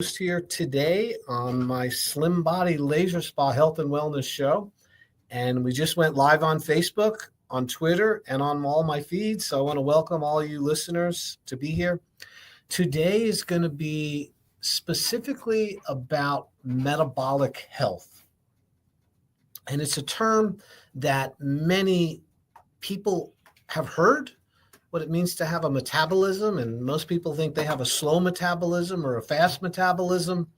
Here today on my Slim Body Laser Spa Health and Wellness Show. And we just went live on Facebook, on Twitter, and on all my feeds. So I want to welcome all you listeners to be here. Today is going to be specifically about metabolic health. And it's a term that many people have heard, what it means to have a metabolism, and most people think they have a slow metabolism or a fast metabolism.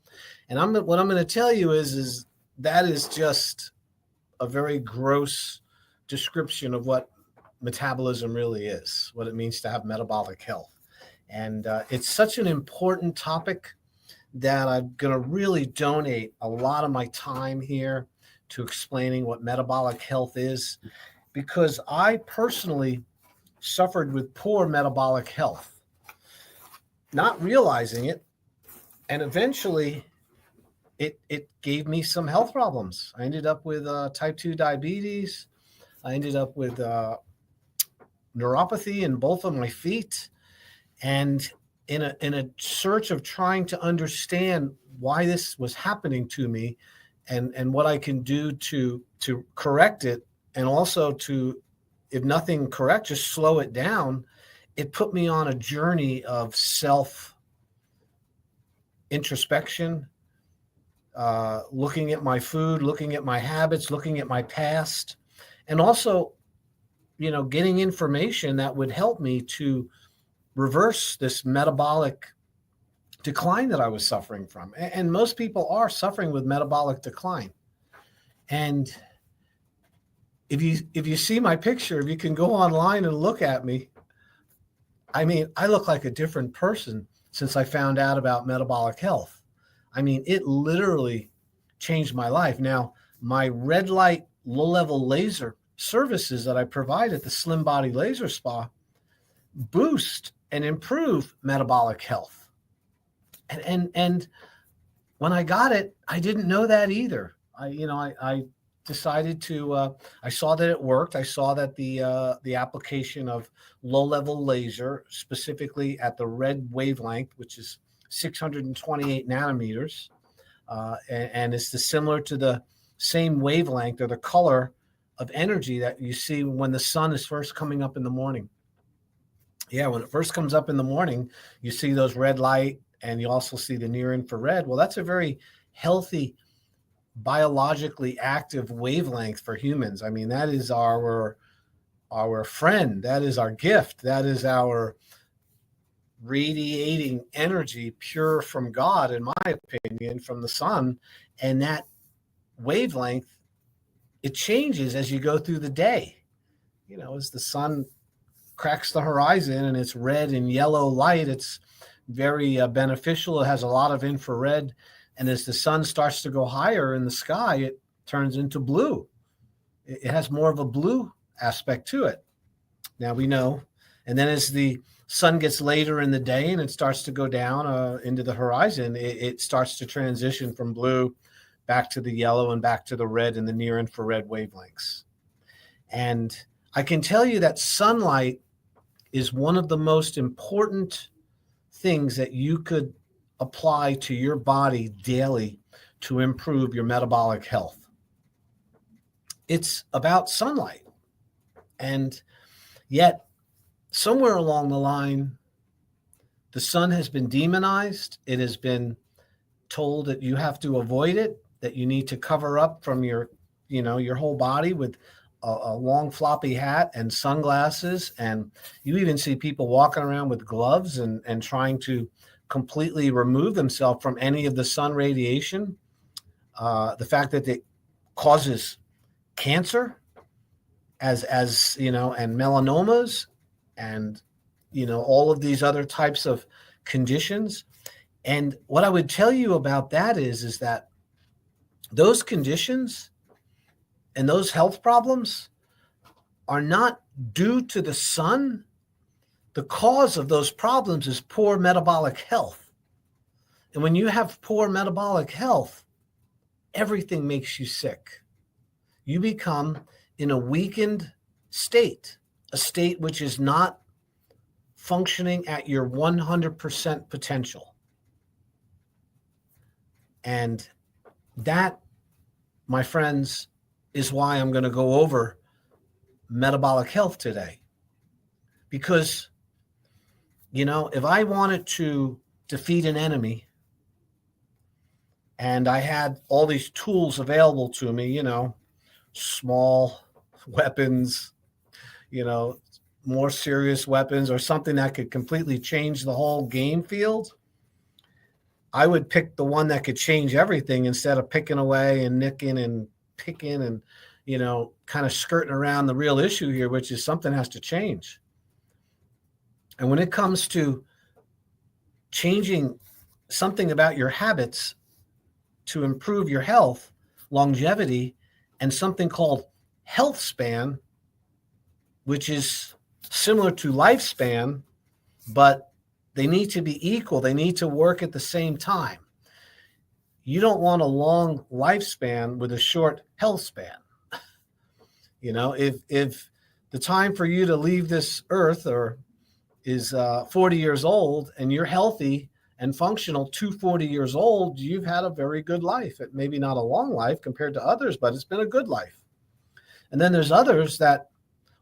And what I'm going to tell you is that is just a very gross description of what metabolism really is, what it means to have metabolic health. And it's such an important topic that I'm going to really donate a lot of my time here to explaining what metabolic health is, because I personally suffered with poor metabolic health, not realizing it. And eventually it gave me some health problems. I ended up with type 2 diabetes. I ended up with neuropathy in both of my feet. And in a search of trying to understand why this was happening to me and what I can do to correct it, and also to, if nothing correct, just slow it down, it put me on a journey of self introspection, looking at my food, looking at my habits, looking at my past, and also, getting information that would help me to reverse this metabolic decline that I was suffering from. And most people are suffering with metabolic decline. And if you see my picture, if you can go online and look at me, I mean, I look like a different person since I found out about metabolic health. I mean, it literally changed my life. Now, my red light, low level laser services that I provide at the Slim Body Laser Spa boost and improve metabolic health. And when I got it, I didn't know that either. I decided to, I saw that it worked. I saw that the application of low-level laser, specifically at the red wavelength, which is 628 nanometers, and it's similar to the same wavelength or the color of energy that you see when the sun is first coming up in the morning. Yeah, when it first comes up in the morning, you see those red light, and you also see the near infrared. Well, that's a very healthy, biologically active wavelength for humans. I mean, that is our friend. That is our gift. That is our radiating energy, pure from God, in my opinion, from the sun. And that wavelength, it changes as you go through the day. As the sun cracks the horizon and it's red and yellow light, it's very beneficial. It has a lot of infrared. And as the sun starts to go higher in the sky, it turns into blue. It has more of a blue aspect to it. Now we know. And then as the sun gets later in the day and it starts to go down into the horizon, it starts to transition from blue back to the yellow and back to the red and the near infrared wavelengths. And I can tell you that sunlight is one of the most important things that you could apply to your body daily to improve your metabolic health. It's about sunlight. And yet, somewhere along the line, the sun has been demonized. It has been told that you have to avoid it, that you need to cover up from your whole body with a long floppy hat and sunglasses. And you even see people walking around with gloves and trying to completely remove themselves from any of the sun radiation. The fact that it causes cancer and melanomas and, all of these other types of conditions. And what I would tell you about that is that those conditions and those health problems are not due to the sun. The cause of those problems is poor metabolic health. And when you have poor metabolic health, everything makes you sick. You become in a weakened state, a state which is not functioning at your 100% potential. And that, my friends, is why I'm going to go over metabolic health today. Because, if I wanted to defeat an enemy and I had all these tools available to me, small weapons, more serious weapons, or something that could completely change the whole game field, I would pick the one that could change everything instead of picking away and nicking and picking and, kind of skirting around the real issue here, which is something has to change. And when it comes to changing something about your habits to improve your health, longevity, and something called health span, which is similar to lifespan, but they need to be equal. They need to work at the same time. You don't want a long lifespan with a short health span. If the time for you to leave this earth is 40 years old and you're healthy and functional to 40 years old, you've had a very good life. It maybe not a long life compared to others, but it's been a good life. And then there's others that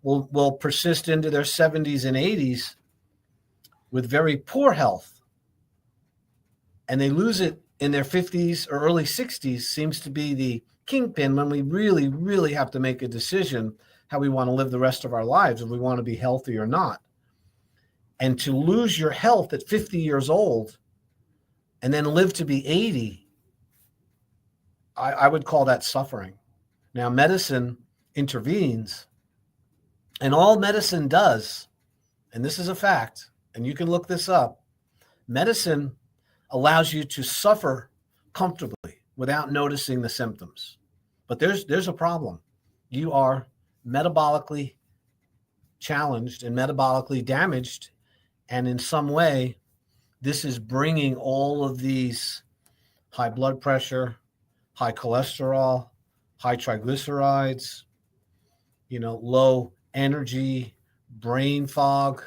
will persist into their 70s and 80s with very poor health. And they lose it in their 50s or early 60s, seems to be the kingpin when we really, really have to make a decision how we want to live the rest of our lives, if we want to be healthy or not. And to lose your health at 50 years old and then live to be 80, I would call that suffering. Now, medicine intervenes, and all medicine does, and this is a fact, and you can look this up, medicine allows you to suffer comfortably without noticing the symptoms. But there's a problem. You are metabolically challenged and metabolically damaged, and in some way, this is bringing all of these high blood pressure, high cholesterol, high triglycerides, low energy, brain fog,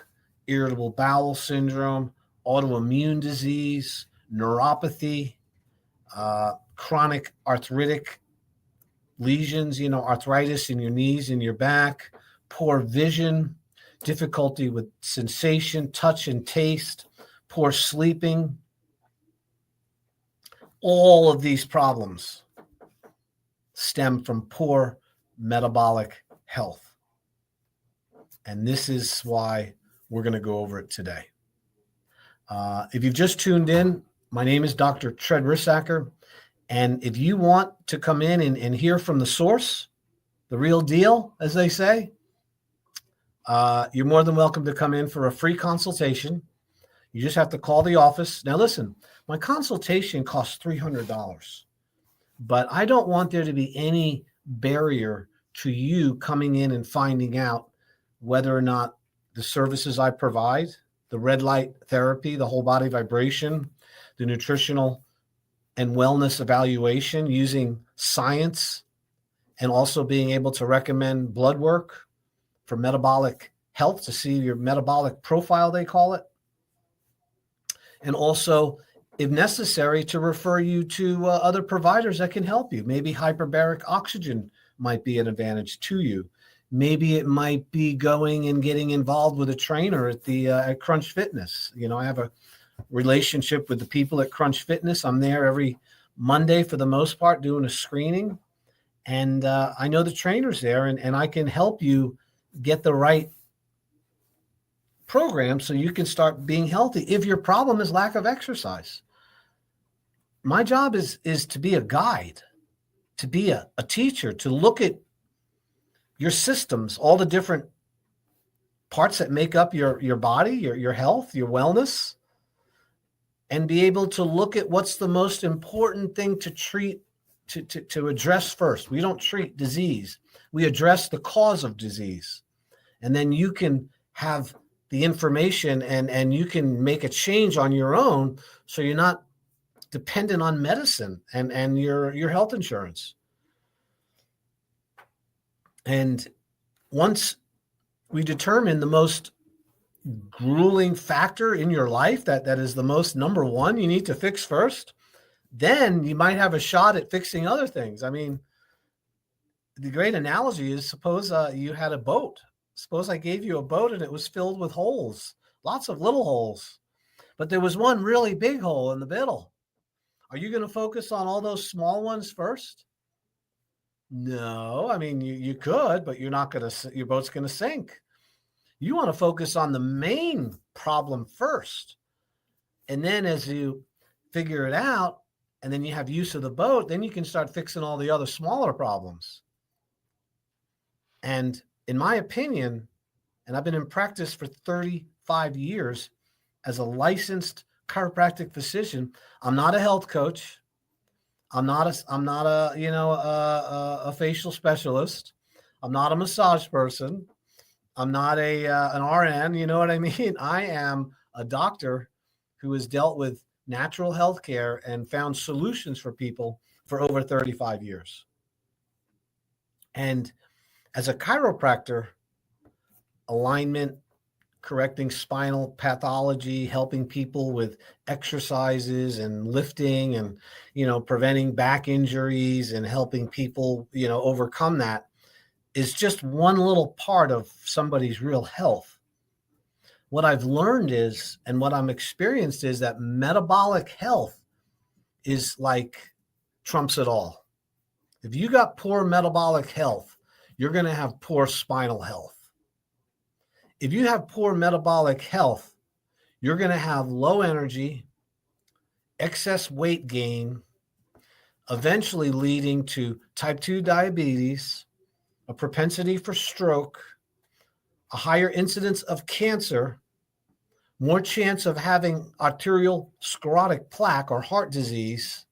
irritable bowel syndrome, autoimmune disease, neuropathy, chronic arthritic lesions, arthritis in your knees and your back, poor vision, difficulty with sensation, touch, and taste, poor sleeping. All of these problems stem from poor metabolic health. And this is why we're going to go over it today. If you've just tuned in, my name is Dr. Tread Rissacker. And if you want to come in and hear from the source, the real deal, as they say, you're more than welcome to come in for a free consultation. You just have to call the office. Now, listen, my consultation costs $300, but I don't want there to be any barrier to you coming in and finding out whether or not the services I provide, the red light therapy, the whole body vibration, the nutritional and wellness evaluation using science, and also being able to recommend blood work for metabolic health to see your metabolic profile, they call it. And also, if necessary, to refer you to other providers that can help you. Maybe hyperbaric oxygen might be an advantage to you. Maybe it might be going and getting involved with a trainer at Crunch Fitness. I have a relationship with the people at Crunch Fitness. I'm there every Monday for the most part doing a screening. And I know the trainers there, and I can help you get the right program so you can start being healthy if your problem is lack of exercise. My job is to be a guide, to be a teacher, to look at your systems, all the different parts that make up your body, your health, your wellness, and be able to look at what's the most important thing to treat, to address first. We don't treat disease. We address the cause of disease. And then you can have the information and you can make a change on your own so you're not dependent on medicine and your health insurance. And once we determine the most grueling factor in your life that is the most number one you need to fix first, then you might have a shot at fixing other things. I mean, the great analogy is, suppose you had a boat. Suppose I gave you a boat and it was filled with holes, lots of little holes, but there was one really big hole in the middle. Are you going to focus on all those small ones first? No, I mean, you could, but you're not going to, your boat's going to sink. You want to focus on the main problem first. And then as you figure it out, and then you have use of the boat, then you can start fixing all the other smaller problems. And in my opinion, and I've been in practice for 35 years as a licensed chiropractic physician, I'm not a health coach. I'm not a facial specialist. I'm not a massage person. I'm not an RN. You know what I mean? I am a doctor who has dealt with natural health care and found solutions for people for over 35 years. And as a chiropractor, alignment, correcting spinal pathology, helping people with exercises and lifting and, preventing back injuries and helping people, overcome that is just one little part of somebody's real health. What I've learned is, and what I'm experienced is, that metabolic health is like trumps it all. If you got poor metabolic health, you're going to have poor spinal health. If you have poor metabolic health, you're going to have low energy, excess weight gain, eventually leading to type 2 diabetes, a propensity for stroke, a higher incidence of cancer, more chance of having arterial sclerotic plaque or heart disease,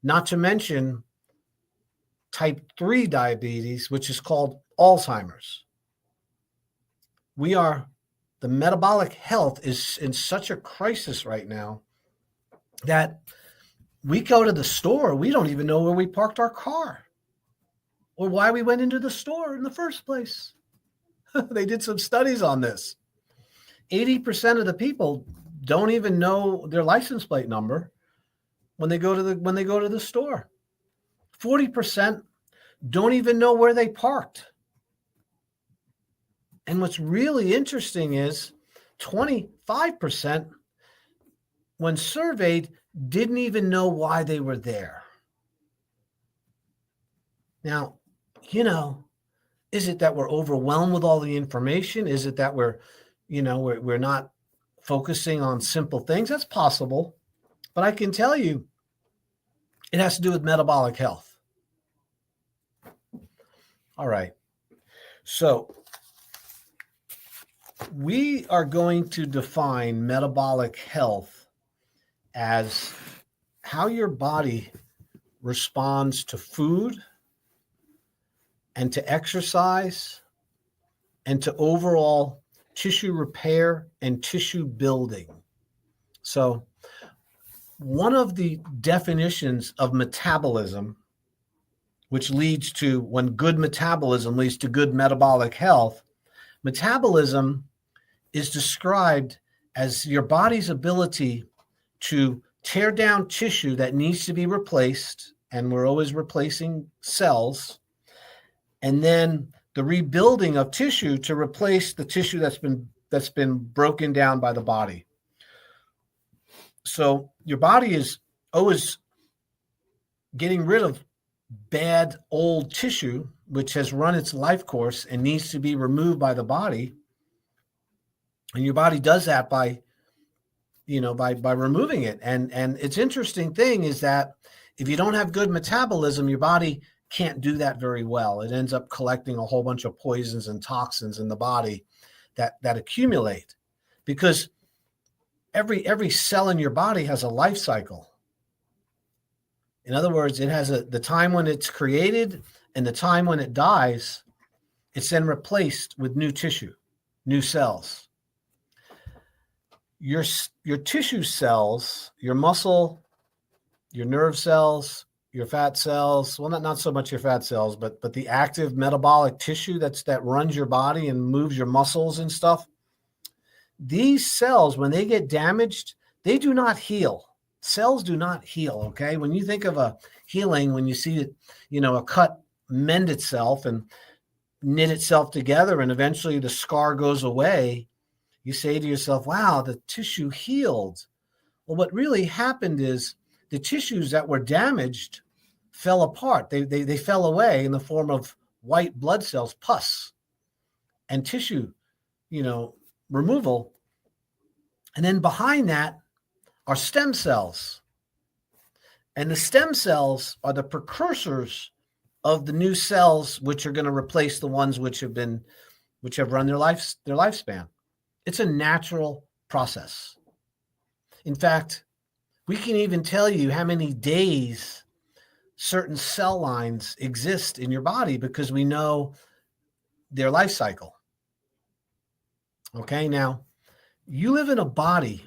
not to mention type 3 diabetes, which is called Alzheimer's. The metabolic health is in such a crisis right now that we go to the store, we don't even know where we parked our car or why we went into the store in the first place. They did some studies on this. 80% of the people don't even know their license plate number when they go to the store. 40% don't even know where they parked. And what's really interesting is 25%, when surveyed, didn't even know why they were there. Now, is it that we're overwhelmed with all the information? Is it that we're not focusing on simple things? That's possible. But I can tell you, it has to do with metabolic health. All right. So we are going to define metabolic health as how your body responds to food and to exercise and to overall tissue repair and tissue building. So one of the definitions of metabolism, which leads to, when good metabolism leads to good metabolic health, metabolism is described as your body's ability to tear down tissue that needs to be replaced, and we're always replacing cells, and then the rebuilding of tissue to replace the tissue that's been broken down by the body. So your body is always getting rid of bad old tissue, which has run its life course and needs to be removed by the body. And your body does that by removing it. And it's interesting thing is that if you don't have good metabolism, your body can't do that very well. It ends up collecting a whole bunch of poisons and toxins in the body that accumulate, because every cell in your body has a life cycle. In other words, it has the time when it's created and the time when it dies. It's then replaced with new tissue, new cells. Your tissue cells, your muscle, your nerve cells, your fat cells, well, not so much your fat cells, but the active metabolic tissue that runs your body and moves your muscles and stuff. These cells, when they get damaged, they do not heal. Cells do not heal, okay? When you think of a healing, when you see it, a cut mend itself and knit itself together and eventually the scar goes away, you say to yourself, wow, the tissue healed. Well, what really happened is the tissues that were damaged fell apart. They fell away in the form of white blood cells, pus, and tissue, removal. And then behind that are stem cells. And the stem cells are the precursors of the new cells, which are going to replace the ones which have run their lifespan. It's a natural process. In fact, we can even tell you how many days certain cell lines exist in your body because we know their life cycle. Okay, now you live in a body.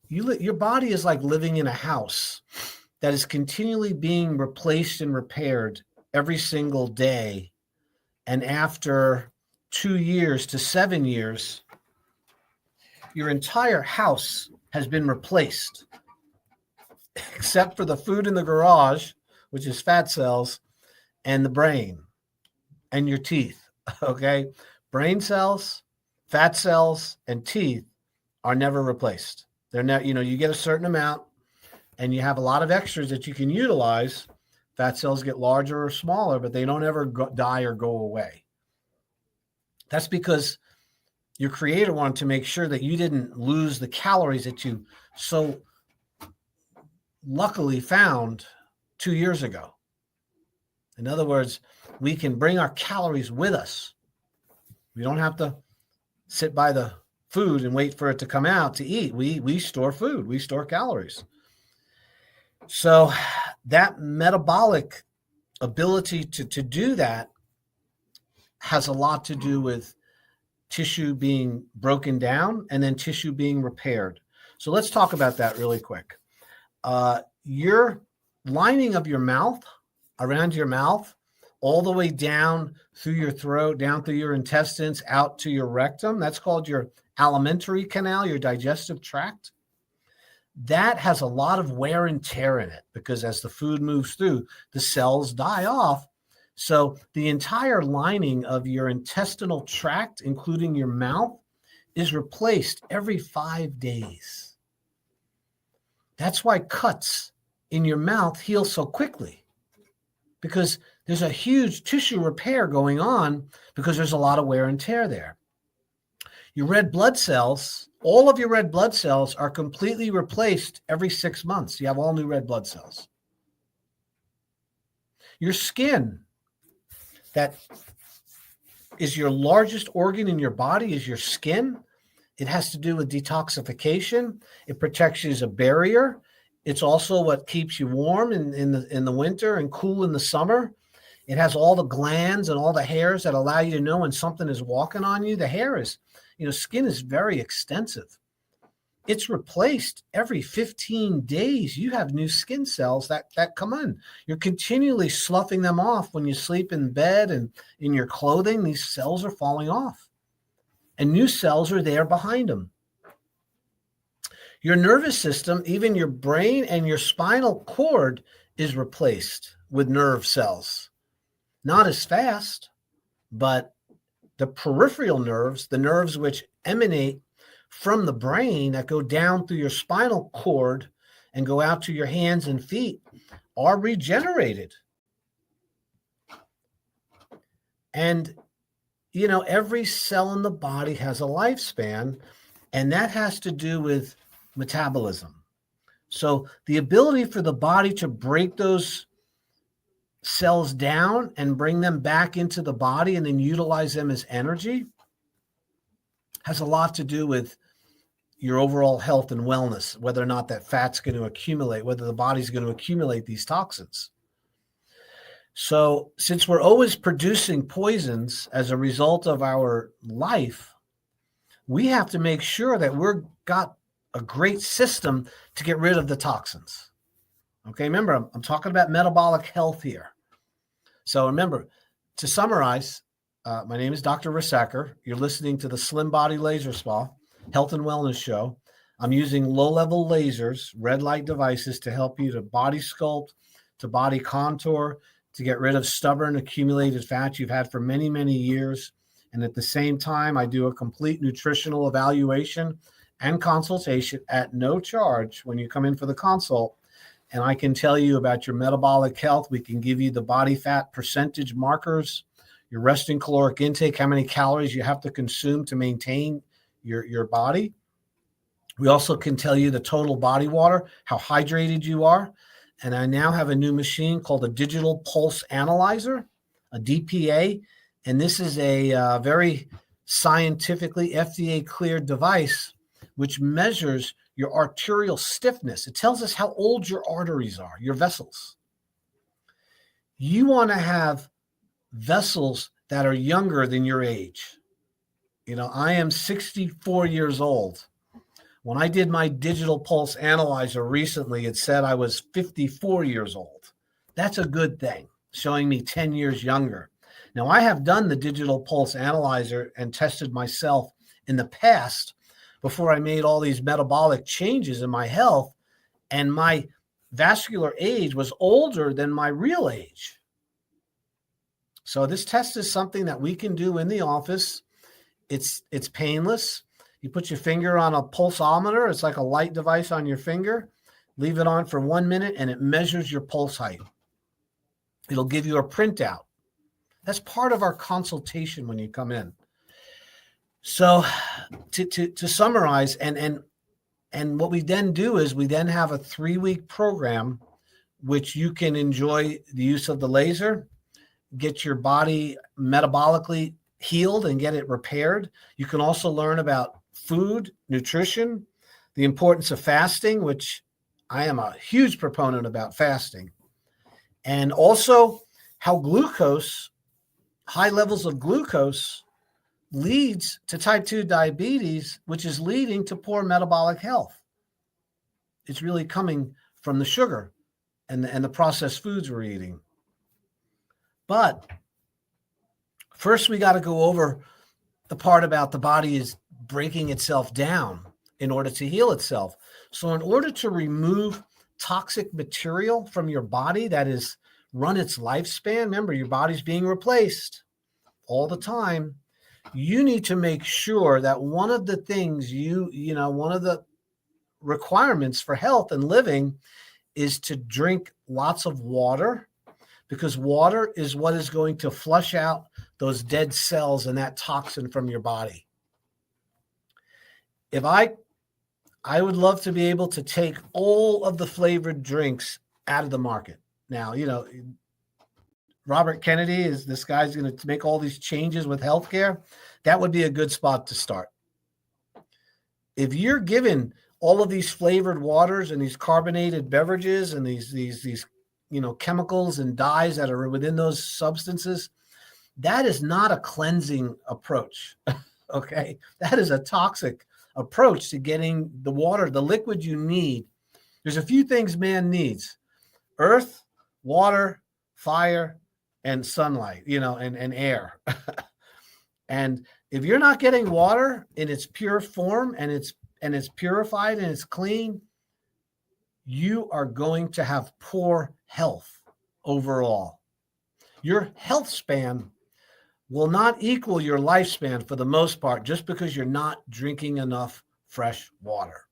Your body is like living in a house that is continually being replaced and repaired every single day. And after 2 years to 7 years, your entire house has been replaced, except for the food in the garage, which is fat cells, and the brain and your teeth. Okay? Brain cells, fat cells, and teeth are never replaced. They're not, you get a certain amount and you have a lot of extras that you can utilize. Fat cells get larger or smaller, but they don't ever die or go away. That's because your creator wanted to make sure that you didn't lose the calories that you so luckily found 2 years ago. In other words, we can bring our calories with us. We don't have to sit by the food and wait for it to come out to eat. We store food. We store calories. So that metabolic ability to do that has a lot to do with tissue being broken down and then tissue being repaired. So let's talk about that really quick. Your lining of your mouth, around your mouth, all the way down through your throat, down through your intestines, out to your rectum, that's called your alimentary canal, your digestive tract. That has a lot of wear and tear in it because as the food moves through, the cells die off. So the entire lining of your intestinal tract, including your mouth, is replaced every 5 days. That's why cuts in your mouth heal so quickly, because there's a huge tissue repair going on because there's a lot of wear and tear there. Your red blood cells, all of your red blood cells are completely replaced every 6 months. You have all new red blood cells. Your skin, that is your largest organ in your body, is your skin. It has to do with detoxification. It protects you as a barrier. It's also what keeps you warm in the winter and cool in the summer. It has all the glands and all the hairs that allow you to know when something is walking on you. The hair is, skin is very extensive. It's replaced every 15 days. You have new skin cells that come in. You're continually sloughing them off when you sleep in bed and in your clothing. These cells are falling off, and new cells are there behind them. Your nervous system, even your brain and your spinal cord, is replaced with nerve cells. Not as fast, but the peripheral nerves, the nerves which emanate from the brain that go down through your spinal cord and go out to your hands and feet, are regenerated. And, every cell in the body has a lifespan, and that has to do with metabolism. So the ability for the body to break those cells down and bring them back into the body and then utilize them as energy has a lot to do with your overall health and wellness, whether or not that fat's going to accumulate, whether the body's going to accumulate these toxins. So since we're always producing poisons as a result of our life, we have to make sure that we've got a great system to get rid of the toxins. Okay, remember, I'm talking about metabolic health here. So remember, to summarize, my name is Dr. Risacker. You're listening to the Slim Body Laser Spa Health and Wellness Show. I'm using low-level lasers, red light devices, to help you to body sculpt, to body contour, to get rid of stubborn accumulated fat you've had for many, many years. And at the same time, I do a complete nutritional evaluation and consultation at no charge when you come in for the consult. And I can tell you about your metabolic health. We can give you the body fat percentage markers, your resting caloric intake, how many calories you have to consume to maintain your body. We also can tell you the total body water, how hydrated you are. And I now have a new machine called a digital pulse analyzer, a DPA. And this is a very scientifically FDA cleared device which measures your arterial stiffness. It tells us how old your arteries are, your vessels. You want to have vessels that are younger than your age. You know, I am 64 years old. When I did my digital pulse analyzer recently, it said I was 54 years old. That's a good thing, showing me 10 years younger. Now, I have done the digital pulse analyzer and tested myself in the past before I made all these metabolic changes in my health, and my vascular age was older than my real age. So this test is something that we can do in the office. It's painless. You put your finger on a pulsometer. It's like a light device on your finger. Leave it on for 1 minute, and it measures your pulse height. It'll give you a printout. That's part of our consultation when you come in. So to summarize, and what we then do is we then have a 3-week program which you can enjoy the use of the laser, get your body metabolically healed and get it repaired. You can also learn about food, nutrition, the importance of fasting, which I am a huge proponent about fasting, and also how glucose, high levels of glucose, leads to type 2 diabetes, which is leading to poor metabolic health. It's really coming from the sugar and the processed foods we're eating. But first, we got to go over the part about the body is breaking itself down in order to heal itself. So in order to remove toxic material from your body that is run its lifespan, remember, your body's being replaced all the time. You need to make sure that one of the things one of the requirements for health and living is to drink lots of water, because water is what is going to flush out those dead cells and that toxin from your body. If I would love to be able to take all of the flavored drinks out of the market. Now, Robert Kennedy is this guy's going to make all these changes with healthcare. That would be a good spot to start. If you're given all of these flavored waters and these carbonated beverages and these chemicals and dyes that are within those substances, that is not a cleansing approach. Okay, that is a toxic approach to getting the water, the liquid you need. There's a few things man needs: earth, water, fire, and sunlight, and air. And if you're not getting water in its pure form and it's purified and it's clean, you are going to have poor health overall. Your health span will not equal your lifespan for the most part, just because you're not drinking enough fresh water.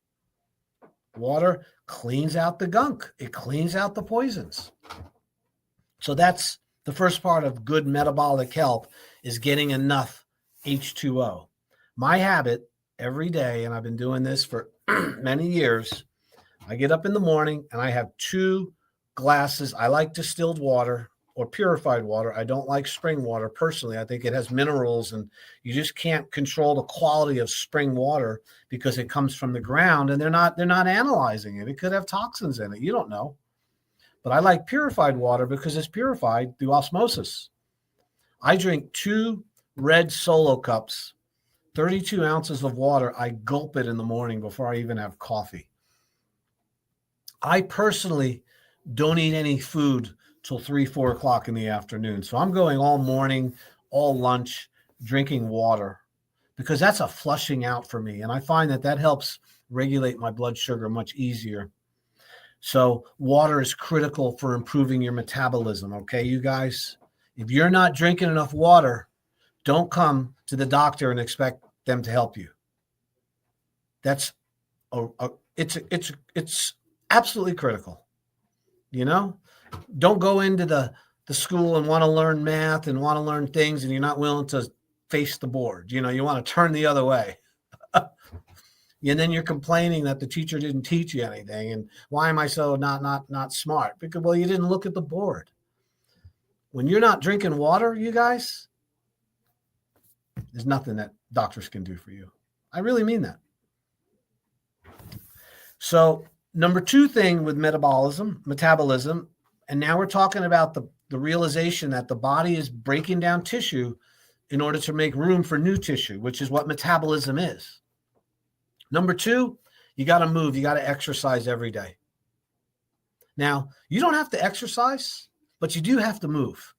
Water cleans out the gunk. It cleans out the poisons. So that's the first part of good metabolic health, is getting enough H2O. My habit every day, and I've been doing this for many years, I get up in the morning and I have 2 glasses. I like distilled water or purified water. I don't like spring water personally. I think it has minerals, and you just can't control the quality of spring water because it comes from the ground and they're not analyzing it. It could have toxins in it. You don't know. But I like purified water because it's purified through osmosis. I drink 2 red Solo cups, 32 ounces of water. I gulp it in the morning before I even have coffee. I personally don't eat any food till 3-4 o'clock in the afternoon. So I'm going all morning, all lunch, drinking water, because that's a flushing out for me. And I find that helps regulate my blood sugar much easier. So water is critical for improving your metabolism. Okay, you guys, if you're not drinking enough water, don't come to the doctor and expect them to help you. That's it's absolutely critical. You know, don't go into the school and want to learn math and want to learn things, and you're not willing to face the board. You know, you want to turn the other way. And then you're complaining that the teacher didn't teach you anything. And why am I so not smart? Because, well, you didn't look at the board. When you're not drinking water, you guys, there's nothing that doctors can do for you. I really mean that. So number 2 thing with metabolism, and now we're talking about the realization that the body is breaking down tissue in order to make room for new tissue, which is what metabolism is. Number 2, you got to move. You got to exercise every day. Now, you don't have to exercise, but you do have to move.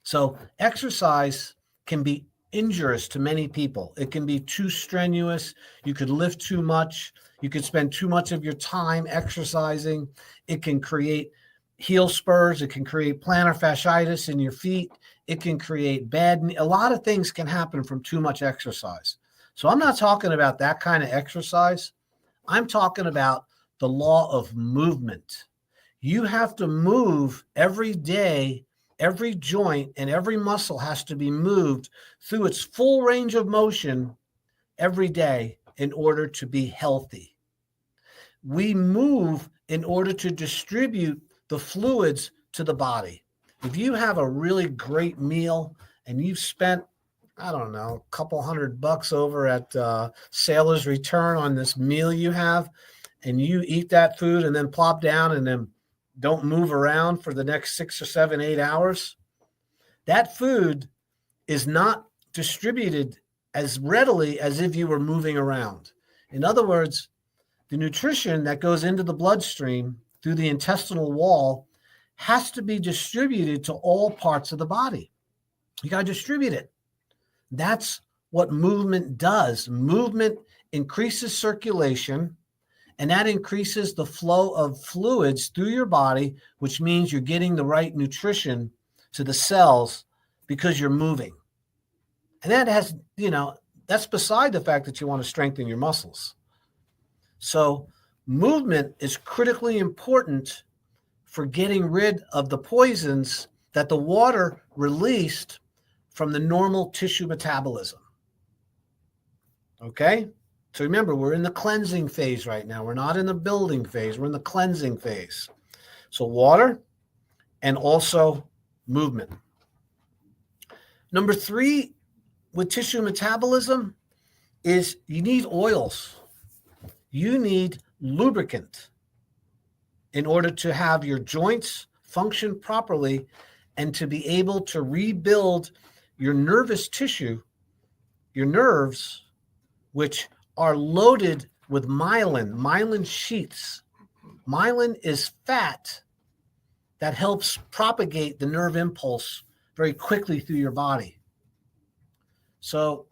So exercise can be injurious to many people. It can be too strenuous. You could lift too much. You could spend too much of your time exercising. It can create heel spurs. It can create plantar fasciitis in your feet. It can create a lot of things can happen from too much exercise. So I'm not talking about that kind of exercise. I'm talking about the law of movement. You have to move every day. Every joint and every muscle has to be moved through its full range of motion every day in order to be healthy. We move in order to distribute the fluids to the body. If you have a really great meal and you've spent, I don't know, a couple $100 over at Sailor's Return on this meal you have, and you eat that food and then plop down and then don't move around for the next 6 or 7, 8 hours, that food is not distributed as readily as if you were moving around. In other words, the nutrition that goes into the bloodstream through the intestinal wall has to be distributed to all parts of the body. You got to distribute it. That's what movement does. Movement increases circulation, and that increases the flow of fluids through your body, which means you're getting the right nutrition to the cells because you're moving. And that has, that's beside the fact that you want to strengthen your muscles. So movement is critically important for getting rid of the poisons that the water released from the normal tissue metabolism. Okay? So remember, we're in the cleansing phase right now. We're not in the building phase. We're in the cleansing phase. So water and also movement. Number 3 with tissue metabolism is you need oils. You need lubricant in order to have your joints function properly and to be able to rebuild your nervous tissue, your nerves, which are loaded with myelin sheaths. Myelin is fat that helps propagate the nerve impulse very quickly through your body. So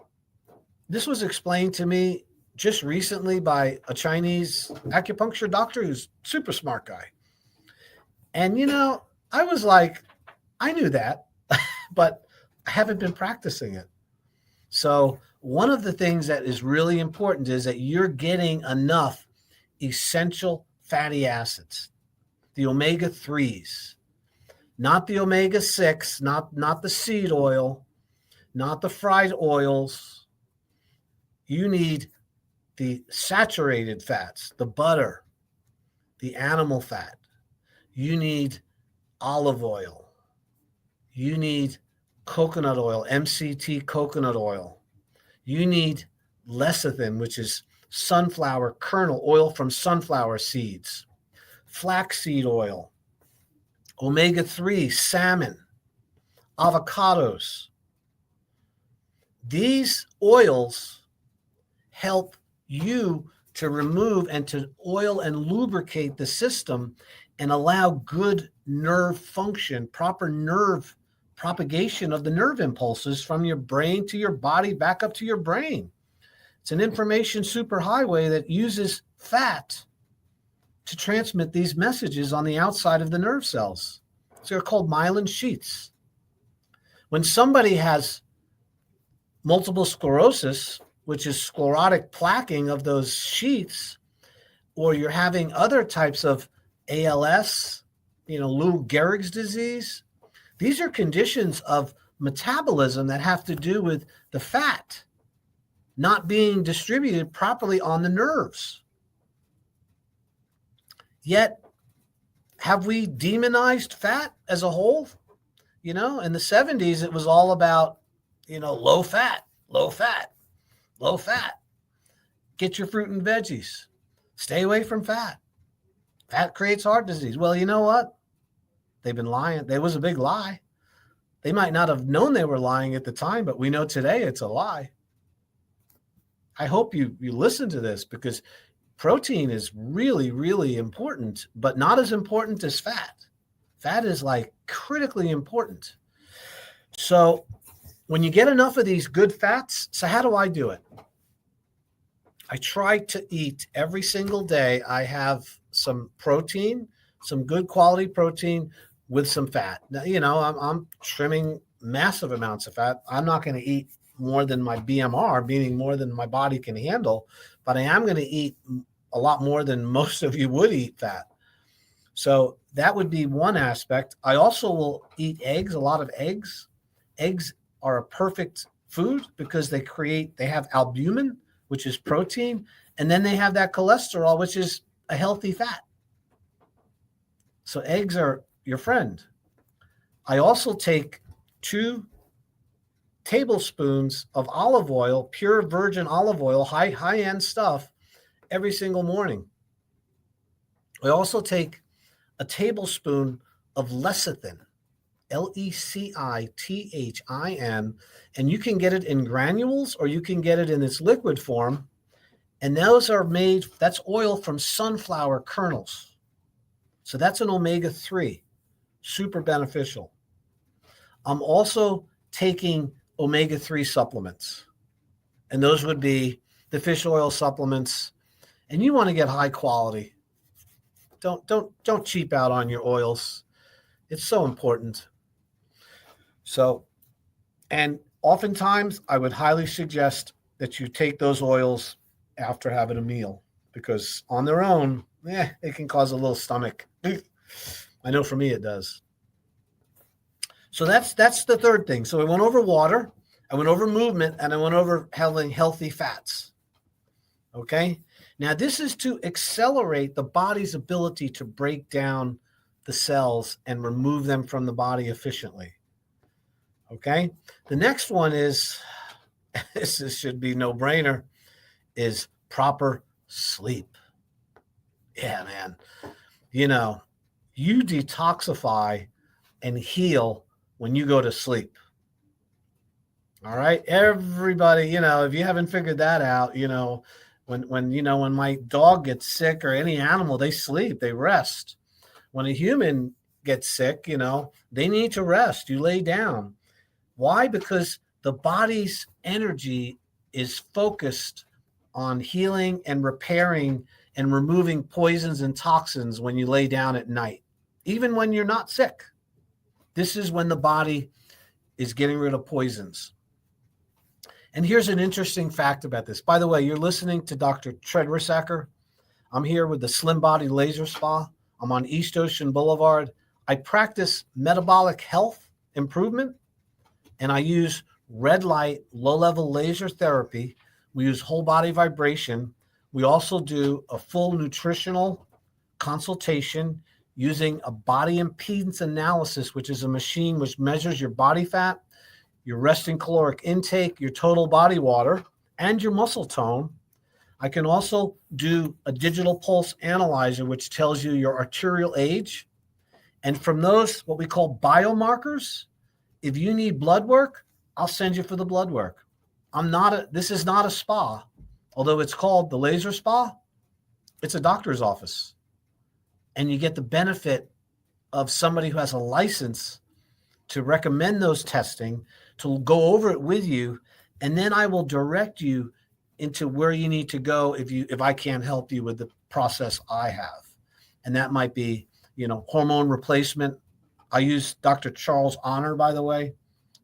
this was explained to me just recently by a Chinese acupuncture doctor who's a super smart guy. And, I was like, I knew that, but I haven't been practicing it. So one of the things that is really important is that you're getting enough essential fatty acids, the omega-3s, not the omega-6, not the seed oil, not the fried oils. You need the saturated fats, the butter, the animal fat. You need olive oil. You need coconut oil, MCT coconut oil. You need lecithin, which is sunflower kernel, oil from sunflower seeds, flaxseed oil, omega-3, salmon, avocados. These oils help you to remove and to oil and lubricate the system and allow good nerve function, proper nerve propagation of the nerve impulses from your brain to your body back up to your brain. It's an information superhighway that uses fat to transmit these messages on the outside of the nerve cells. So they're called myelin sheaths. When somebody has multiple sclerosis, which is sclerotic plaquing of those sheaths, or you're having other types of ALS, Lou Gehrig's disease, these are conditions of metabolism that have to do with the fat not being distributed properly on the nerves. Yet, have we demonized fat as a whole? In the 70s, it was all about, low fat, low fat, low fat. Get your fruit and veggies. Stay away from fat. Fat creates heart disease. Well, you know what? They've been lying. There was a big lie. They might not have known they were lying at the time, but we know today it's a lie. I hope you listen to this, because protein is really, really important, but not as important as fat. Fat is like critically important. So when you get enough of these good fats, so how do I do it? I try to eat every single day. I have some protein, some good quality protein with some fat. Now, I'm trimming massive amounts of fat. I'm not going to eat more than my BMR, meaning more than my body can handle, but I am going to eat a lot more than most of you would eat fat. So that would be one aspect. I also will eat eggs, a lot of eggs. Eggs are a perfect food because they have albumin, which is protein, and then they have that cholesterol, which is a healthy fat. So eggs are your friend. I also take 2 tablespoons of olive oil, pure virgin olive oil, high-end stuff, every single morning. I also take a tablespoon of lecithin, Lecithin, and you can get it in granules or you can get it in its liquid form. And that's oil from sunflower kernels. So that's an omega-3, super beneficial. I'm also taking omega-3 supplements, and those would be the fish oil supplements. And you want to get high quality. Don't cheap out on your oils. It's so important. So, and oftentimes I would highly suggest that you take those oils after having a meal, because on their own, it can cause a little stomach. I know for me it does. So that's the third thing. So I went over water, I went over movement, and I went over having healthy fats. Okay? Now, this is to accelerate the body's ability to break down the cells and remove them from the body efficiently. Okay? The next one is, this should be no-brainer, is proper sleep. Yeah, man. You detoxify and heal when you go to sleep. All right? Everybody, if you haven't figured that out, when my dog gets sick or any animal, they sleep, they rest. When a human gets sick, they need to rest. You lay down. Why? Because the body's energy is focused on healing and repairing and removing poisons and toxins when you lay down at night, even when you're not sick. This is when the body is getting rid of poisons. And here's an interesting fact about this. By the way, you're listening to Dr. Treadwersacker. I'm here with the Slim Body Laser Spa. I'm on East Ocean Boulevard. I practice metabolic health improvement, and I use red light, low-level laser therapy. We use whole body vibration. We also do a full nutritional consultation using a body impedance analysis, which is a machine which measures your body fat, your resting caloric intake, your total body water, and your muscle tone. I can also do a digital pulse analyzer, which tells you your arterial age. And from those, what we call biomarkers, if you need blood work, I'll send you for the blood work. This is not a spa. Although it's called the laser spa, it's a doctor's office. And you get the benefit of somebody who has a license to recommend those testing, to go over it with you, and then I will direct you into where you need to go if I can't help you with the process I have. And that might be, hormone replacement. I use Dr. Charles Honor, by the way.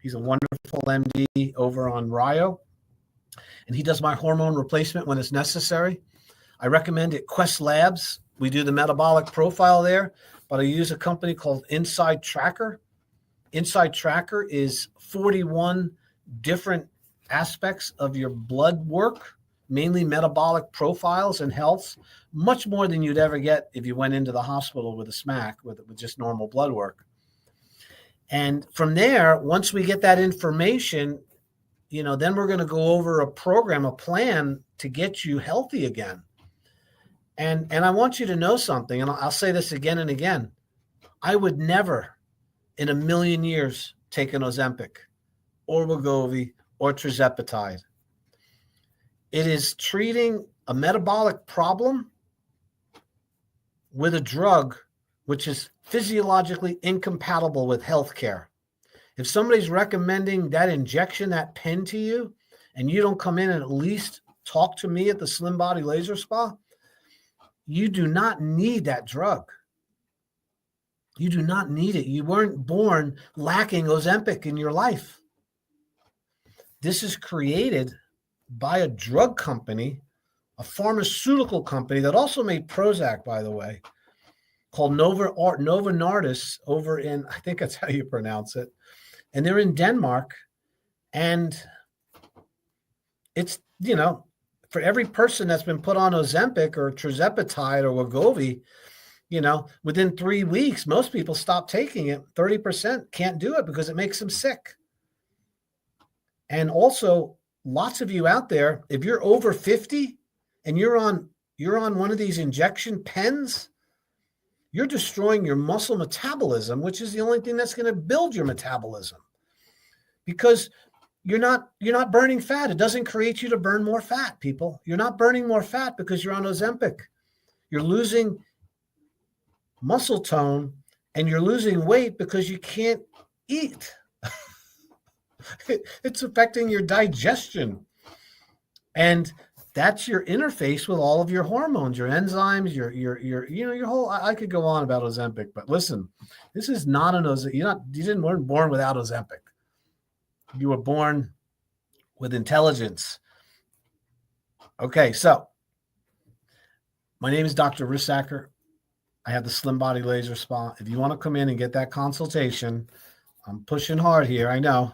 He's a wonderful MD over on Rio, and he does my hormone replacement when it's necessary. I recommend it. Quest Labs. We do the metabolic profile there, but I use a company called Inside Tracker. Inside Tracker is 41 different aspects of your blood work, mainly metabolic profiles and health, much more than you'd ever get if you went into the hospital with a SMAC with just normal blood work. And from there, once we get that information, then we're going to go over a program, a plan to get you healthy again. And I want you to know something, and I'll say this again and again. I would never in a million years take an Ozempic or Wegovy or tirzepatide. It is treating a metabolic problem with a drug which is physiologically incompatible with healthcare. If somebody's recommending that injection, that pen to you, and you don't come in and at least talk to me at the Slim Body Laser Spa, you do not need that drug. You do not need it. You weren't born lacking Ozempic in your life. This is created by a drug company, a pharmaceutical company that also made Prozac, by the way, called Novo Nordisk over in, I think that's how you pronounce it. And they're in Denmark. And it's, for every person that's been put on Ozempic or tirzepatide or Wegovy, within 3 weeks, most people stop taking it. 30% can't do it because it makes them sick. And also, lots of you out there, if you're over 50 and you're on one of these injection pens, you're destroying your muscle metabolism, which is the only thing that's going to build your metabolism, because you're not burning fat. It doesn't create you to burn more fat, people. You're not burning more fat because you're on Ozempic. You're losing muscle tone and you're losing weight because you can't eat. It's affecting your digestion. And that's your interface with all of your hormones, your enzymes, your whole, I could go on about Ozempic, but listen, this is not an Ozempic. You weren't born without Ozempic. You were born with intelligence. Okay, so my name is Dr. Rissacker. I have the Slim Body Laser Spa. If you want to come in and get that consultation, I'm pushing hard here. I know.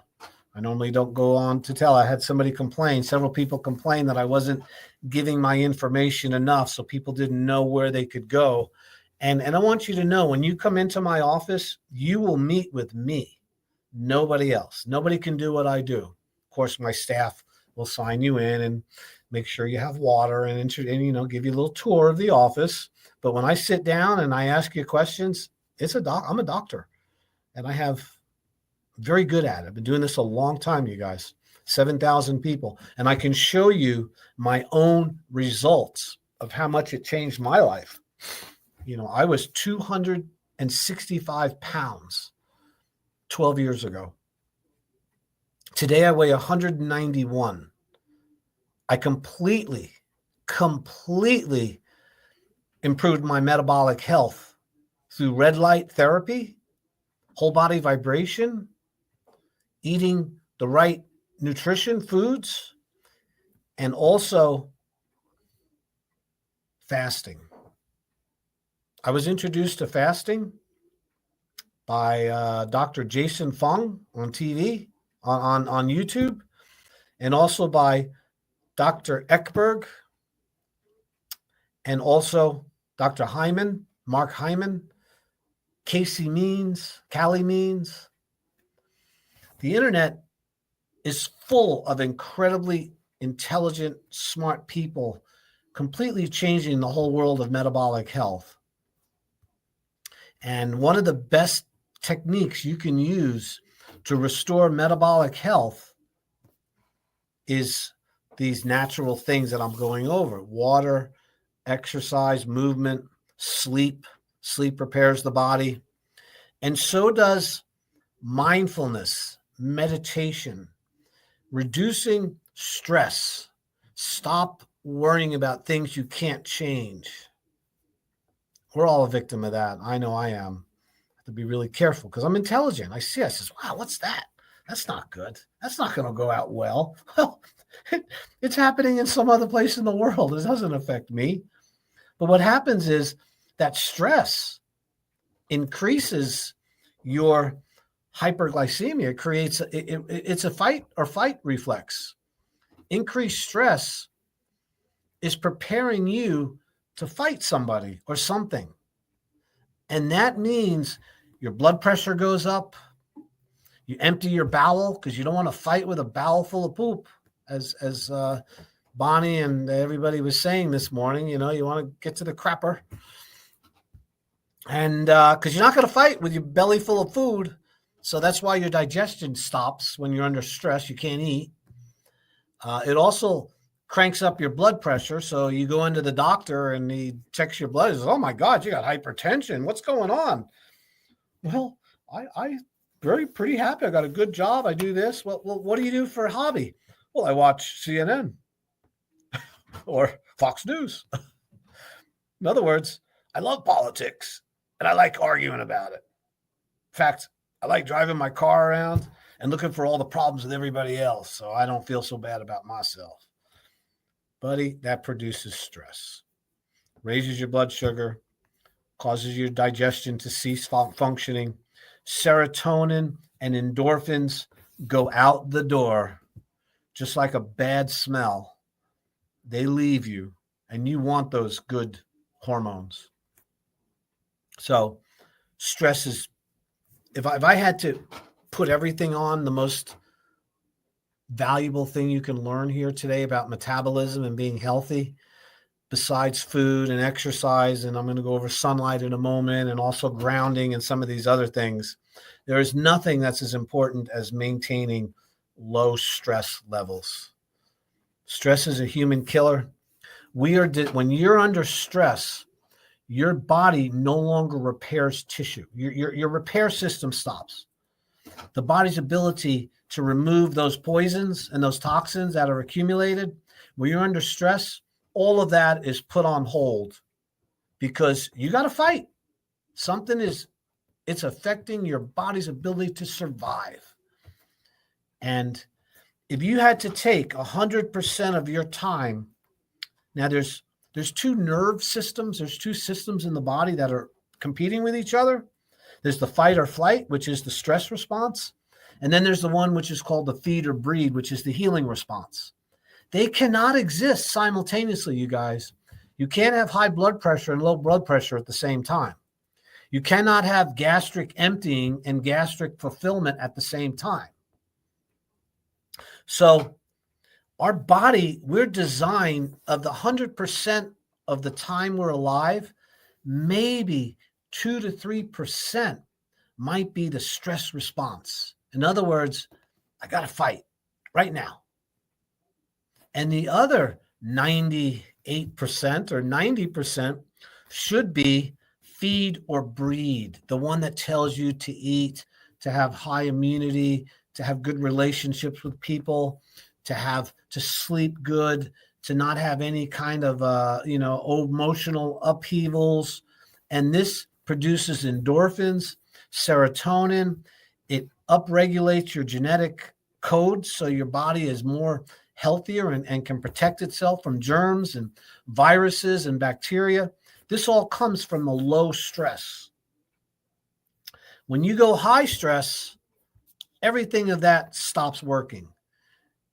I normally don't go on to tell. I had somebody complain. Several people complain that I wasn't giving my information enough, so people didn't know where they could go. And I want you to know, when you come into my office, you will meet with me. Nobody else. Nobody can do what I do. Of course, my staff will sign you in and make sure you have water and give you a little tour of the office. But when I sit down and I ask you questions, I'm a doctor, and I have very good at it. I've been doing this a long time, you guys, 7,000 people. And I can show you my own results of how much it changed my life. I was 265 pounds 12 years ago. Today I weigh 191. I completely improved my metabolic health through red light therapy, whole body vibration, eating the right nutrition foods, and also fasting. I was introduced to fasting by Dr. Jason Fung on TV, on YouTube, and also by Dr. Ekberg, and also Dr. Hyman, Mark Hyman, Callie Means. The internet is full of incredibly intelligent, smart people completely changing the whole world of metabolic health. And one of the best techniques you can use to restore metabolic health is these natural things that I'm going over: water, exercise, movement, sleep. Sleep prepares the body. And so does mindfulness, meditation, reducing stress, Stop worrying about things you can't change. We're all a victim of that. I know I am. I have to be really careful because I'm intelligent. I says, wow, what's that? That's not good. That's not going to go out well. Well, it's happening in some other place in the world. It doesn't affect me. But what happens is that stress increases your hyperglycemia. It's a fight or fight reflex. Increased stress is preparing you to fight somebody or something. And that means your blood pressure goes up. You empty your bowel because you don't want to fight with a bowel full of poop, as Bonnie and everybody was saying this morning. You want to get to the crapper. And because you're not going to fight with your belly full of food. So that's why your digestion stops when you're under stress. You can't eat. It also cranks up your blood pressure. So you go into the doctor and he checks your blood. He says, oh my God, you got hypertension. What's going on? Well, I pretty happy. I got a good job. I do this. Well, what do you do for a hobby? Well, I watch CNN or Fox News. In other words, I love politics and I like arguing about it. In fact, I like driving my car around and looking for all the problems with everybody else so I don't feel so bad about myself. Buddy, that produces stress, raises your blood sugar, causes your digestion to cease functioning. Serotonin and endorphins go out the door just like a bad smell. They leave you, and you want those good hormones. So stress is, if I had to put everything on, the most valuable thing you can learn here today about metabolism and being healthy, besides food and exercise, and I'm going to go over sunlight in a moment, and also grounding and some of these other things, there is nothing that's as important as maintaining low stress levels. Stress is a human killer. When you're under stress, your body no longer repairs tissue. Your repair system stops. The body's ability to remove those poisons and those toxins that are accumulated, when you're under stress, all of that is put on hold because you got to fight. It's affecting your body's ability to survive. And if you had to take 100% of your time, now there's two nerve systems. There's two systems in the body that are competing with each other. There's the fight or flight, which is the stress response. And then there's the one which is called the feed or breed, which is the healing response. They cannot exist simultaneously, you guys. You can't have high blood pressure and low blood pressure at the same time. You cannot have gastric emptying and gastric fulfillment at the same time. So our body, we're designed of the 100% of the time we're alive, maybe 2 to 3% might be the stress response. In other words, I got to fight right now. And the other 98% or 90% should be feed or breed, the one that tells you to eat, to have high immunity, to have good relationships with people, to sleep good, to not have any kind of emotional upheavals. And this produces endorphins, serotonin. It upregulates your genetic code so your body is more healthier and can protect itself from germs and viruses and bacteria. This all comes from the low stress. When you go high stress, everything of that stops working.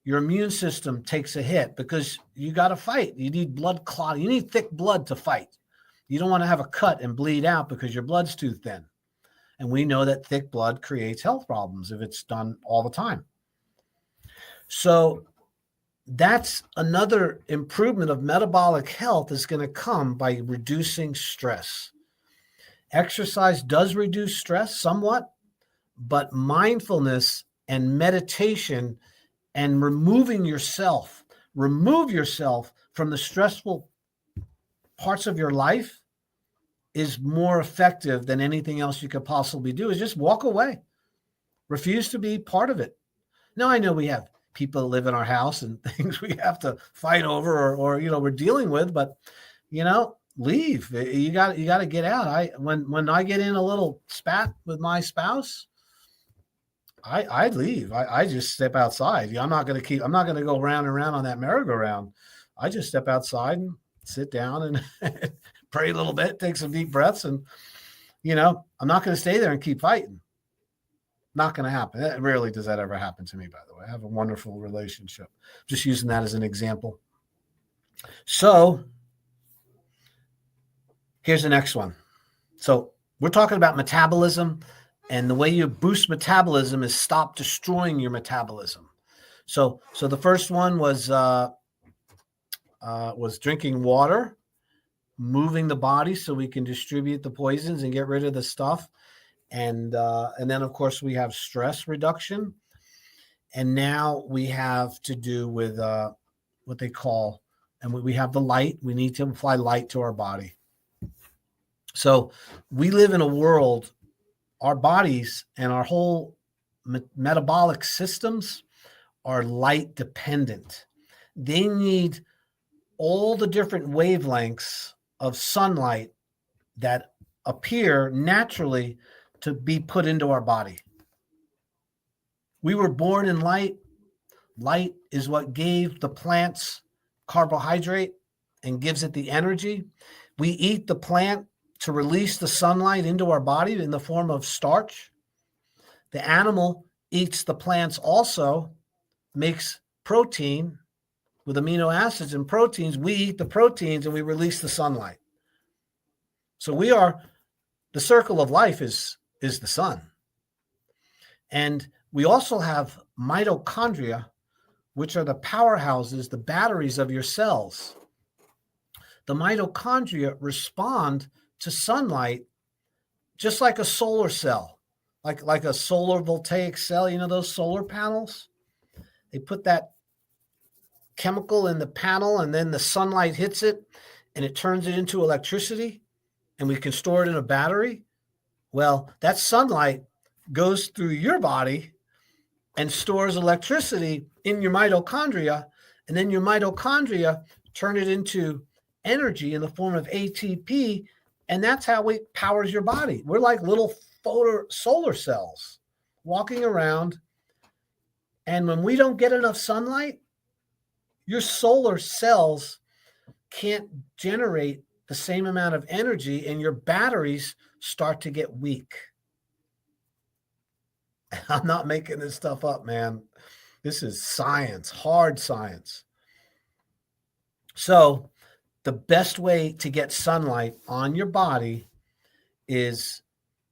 Your immune system takes a hit because you got to fight. You need blood clot. You need thick blood to fight. You don't want to have a cut and bleed out because your blood's too thin. And we know that thick blood creates health problems if it's done all the time. So that's another improvement of metabolic health is going to come by reducing stress. Exercise does reduce stress somewhat, but mindfulness and meditation and remove yourself from the stressful parts of your life is more effective than anything else you could possibly do. Is just walk away. Refuse to be part of it. Now, I know we have people that live in our house and things we have to fight over or we're dealing with, but leave. You got to get out. When I get in a little spat with my spouse, I leave. I just step outside. I'm not going to go round and round on that merry-go-round. I just step outside and sit down and pray a little bit, take some deep breaths. And, I'm not going to stay there and keep fighting. Not going to happen. Rarely does that ever happen to me, by the way. I have a wonderful relationship. Just using that as an example. So here's the next one. So we're talking about metabolism. And the way you boost metabolism is stop destroying your metabolism. So the first one was drinking water, moving the body so we can distribute the poisons and get rid of the stuff. And then, of course, we have stress reduction. And now we have to do with what they call, and we have the light. We need to apply light to our body. So we live in a world, our bodies and our whole metabolic systems are light dependent. They need all the different wavelengths of sunlight that appear naturally to be put into our body. We were born in light. Light is what gave the plants carbohydrate and gives it the energy. We eat the plant to release the sunlight into our body in the form of starch. The animal eats the plants also, makes protein with amino acids and proteins. We eat the proteins and we release the sunlight. So the circle of life is the sun. And we also have mitochondria, which are the powerhouses, the batteries of your cells. The mitochondria respond to sunlight just like a solar cell, like a solar voltaic cell, those solar panels. They put that chemical in the panel and then the sunlight hits it and it turns it into electricity and we can store it in a battery. Well, that sunlight goes through your body and stores electricity in your mitochondria, and then your mitochondria turn it into energy in the form of ATP, and that's how it powers your body. We're like little solar cells walking around, and when we don't get enough sunlight, your solar cells can't generate the same amount of energy, and your batteries start to get weak. I'm not making this stuff up, man. This is science, hard science. So the best way to get sunlight on your body is,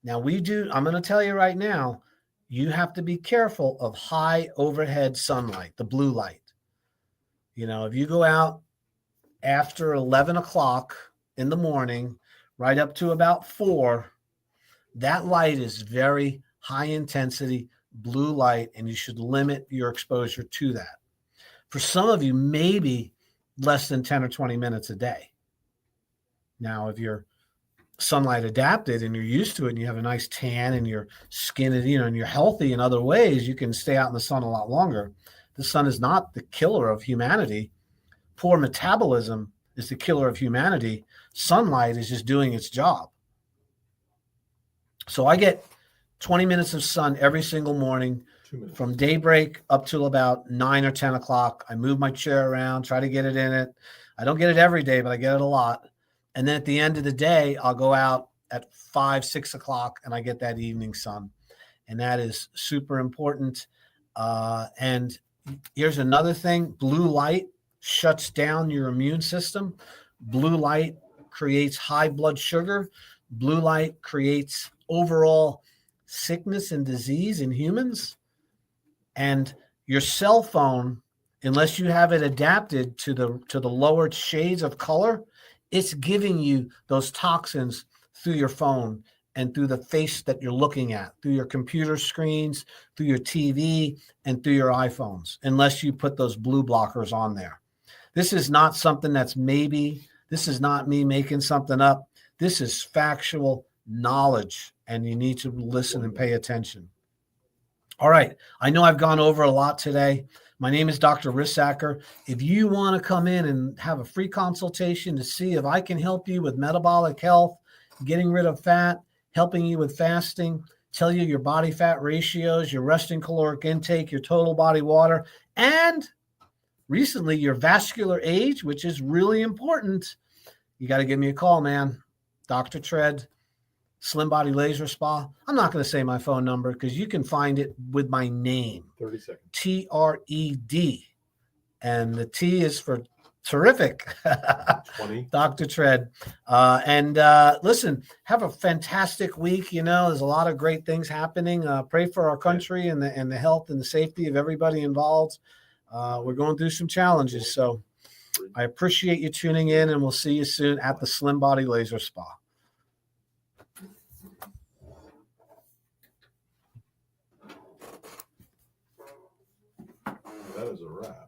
I'm going to tell you right now, you have to be careful of high overhead sunlight, the blue light. If you go out after 11 o'clock in the morning, right up to about 4, that light is very high intensity blue light, and you should limit your exposure to that. For some of you, maybe less than 10 or 20 minutes a day. Now, if you're sunlight adapted and you're used to it and you have a nice tan and your skin is, and you're healthy in other ways, you can stay out in the sun a lot longer. The sun is not the killer of humanity. Poor metabolism is the killer of humanity. Sunlight is just doing its job. So I get 20 minutes of sun every single morning from daybreak up till about 9 or 10 o'clock. I move my chair around, try to get it in it. I don't get it every day, but I get it a lot. And then at the end of the day, I'll go out at 5, 6 o'clock and I get that evening sun. And that is super important. And here's another thing. Blue light shuts down your immune system. Blue light creates high blood sugar. Blue light creates overall sickness and disease in humans. And your cell phone, unless you have it adapted to the lower shades of color, it's giving you those toxins through your phone and through the face that you're looking at, through your computer screens, through your TV, and through your iPhones, unless you put those blue blockers on there. This is not something that's maybe. This is not me making something up. This is factual knowledge, and you need to listen and pay attention. All right. I know I've gone over a lot today, My name is Dr. Rissacker. If you want to come in and have a free consultation to see if I can help you with metabolic health, getting rid of fat, helping you with fasting, tell you your body fat ratios, your resting caloric intake, your total body water, and recently your vascular age, which is really important, you got to give me a call, man. Dr. Tread, Slim Body Laser Spa. I'm not going to say my phone number because you can find it with my name. 30 seconds. TRED. And the T is for terrific. 20. Dr. Tread. Listen, have a fantastic week. You know, there's a lot of great things happening. Pray for our country and the health and the safety of everybody involved. We're going through some challenges. So I appreciate you tuning in, and we'll see you soon at the Slim Body Laser Spa. That is a wrap.